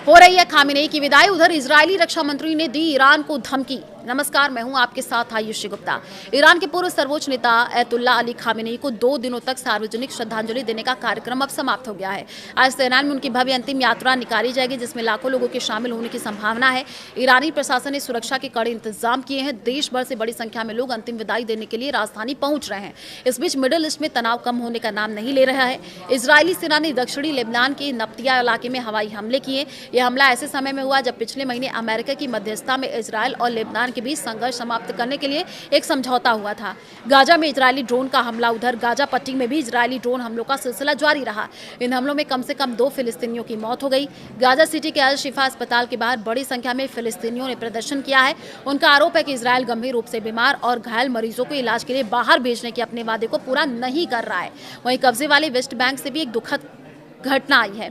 हो रही है खामेनेई की विदाई। उधर इजरायली रक्षा मंत्री ने दी ईरान को धमकी। नमस्कार, मैं हूं आपके साथ आयुषी गुप्ता। ईरान के पूर्व सर्वोच्च नेता अयतुल्ला अली खामेनेई को 2 दिनों तक सार्वजनिक श्रद्धांजलि देने का कार्यक्रम अब समाप्त हो गया है। आज तेहरान में उनकी भव्य अंतिम यात्रा निकाली जाएगी, जिसमें लाखों लोगों के शामिल होने की संभावना है। ईरानी प्रशासन ने सुरक्षा के कड़े इंतजाम किए हैं। देश भर से बड़ी संख्या में लोग अंतिम विदाई देने के लिए राजधानी पहुंच रहे हैं। इस बीच मिडिल ईस्ट में तनाव कम होने का नाम नहीं ले रहा है। इजरायली सेना ने दक्षिणी लेबनान के नब्तिया इलाके में हवाई हमले किए। यह हमला ऐसे समय में हुआ जब पिछले महीने अमेरिका की मध्यस्थता में इजरायल और लेबनान के बीच संघर्ष समाप्त करने के लिए एक समझौता हुआ था। गाजा में इजरायली ड्रोन का हमला। उधर गाजा पट्टी में भी इजरायली ड्रोन हमलों का सिलसिला जारी रहा। इन हमलों में कम से कम 2 फिलिस्तीनियों की मौत हो गई। गाजा सिटी के अल शिफा अस्पताल के बाहर बड़ी संख्या में फिलिस्तीनियों ने प्रदर्शन किया है। उनका आरोप है कि इजरायल गंभीर रूप से बीमार और घायल मरीजों को इलाज के लिए बाहर भेजने के अपने वादे को पूरा नहीं कर रहा है। वहीं कब्जे वाले वेस्ट बैंक से भी एक दुखद घटना आई है।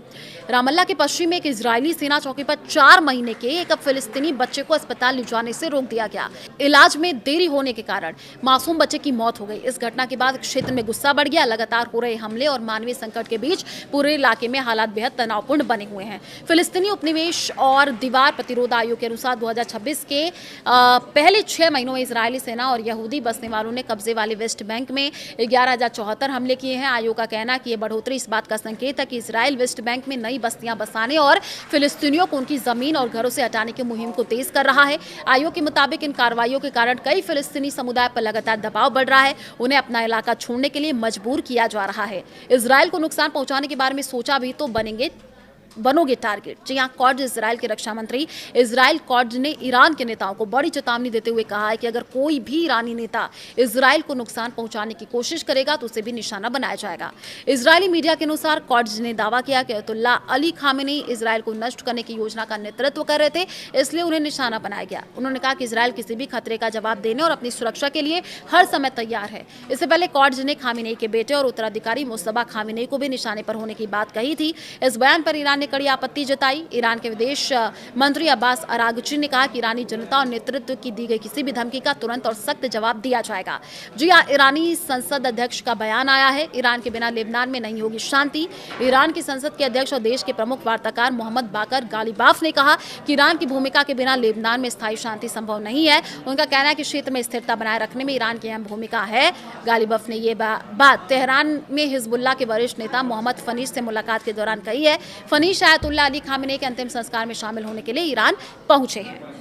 रामल्ला के पश्चिम में एक इजरायली सेना चौकी पर 4 महीने के एक फिलिस्तीनी बच्चे को अस्पताल ले जाने से रोक दिया गया। इलाज में देरी होने के कारण मासूम बच्चे की मौत हो गई। इस घटना के बाद क्षेत्र में गुस्सा बढ़ गया। लगातार हो रहे हमले और मानवीय संकट के बीच पूरे इलाके में हालात बेहद तनावपूर्ण बने हुए हैं। फिलिस्तीनी उपनिवेश और दीवार प्रतिरोध आयोग के अनुसार 2026 के पहले 6 महीनों में इजरायली सेना और यहूदी बसने वालों ने कब्जे वाले वेस्ट बैंक में 11,074 हमले किए हैं। आयोग का कहना है कि यह बढ़ोतरी इस बात का संकेत है कि इजराइल वेस्ट बैंक में नई बस्तियां बसाने और फिलिस्तीनियों को उनकी जमीन और घरों से हटाने की मुहिम को तेज कर रहा है। आयोग के मुताबिक इन कार्रवाइयों के कारण कई फिलिस्तीनी समुदाय पर लगातार दबाव बढ़ रहा है। उन्हें अपना इलाका छोड़ने के लिए मजबूर किया जा रहा है। इजराइल को नुकसान पहुंचाने के बारे में सोचा भी तो बनोगे टारगेट। जी हां, कॉड्स इजराइल के रक्षा मंत्री इजराइल कॉड्स ने ईरान के नेताओं को बड़ी चेतावनी देते हुए कहा है कि अगर कोई भी ईरानी नेता इजराइल को नुकसान पहुंचाने की कोशिश करेगा तो उसे भी निशाना बनाया जाएगा। इजरायली मीडिया के अनुसार कॉड्स ने दावा किया कि अयतुल्ला अली खामेनेई इजराइल को नष्ट करने की योजना का नेतृत्व कर रहे थे, इसलिए उन्हें निशाना बनाया गया। उन्होंने कहा कि इजराइल किसी भी खतरे का जवाब देने और अपनी सुरक्षा के लिए हर समय तैयार है। इससे पहले कॉड्स ने खामेनेई के बेटे और उत्तराधिकारी मुस्तफा खामेनेई को भी निशाने पर होने की बात कही थी। इस बयान पर ईरान कड़ी आपत्ति जताई। ईरान के विदेश मंत्री अब्बास अरागची ने कहा कि ईरानी जनता और नेतृत्व की दी गई किसी भी धमकी का तुरंत और सख्त जवाब दिया जाएगा। जी हां, ईरानी संसद अध्यक्ष का बयान आया है। ईरान के बिना लेबनान में नहीं होगी शांति। ईरान की संसद के अध्यक्ष और देश के प्रमुख वार्ताकार मोहम्मद बाकर गालिबाफ ने कहा कि ईरान की भूमिका के बिना लेबनान में स्थायी शांति संभव नहीं है। उनका कहना है कि क्षेत्र में स्थिरता बनाए रखने में ईरान की अहम भूमिका है। गालिबाफ ने यह बात तेहरान में हिजबुल्लाह के वरिष्ठ नेता मोहम्मद फनीश से मुलाकात के दौरान कही है। फनीश अयतुल्ला अली खामेनेई के अंतिम संस्कार में शामिल होने के लिए ईरान पहुंचे हैं।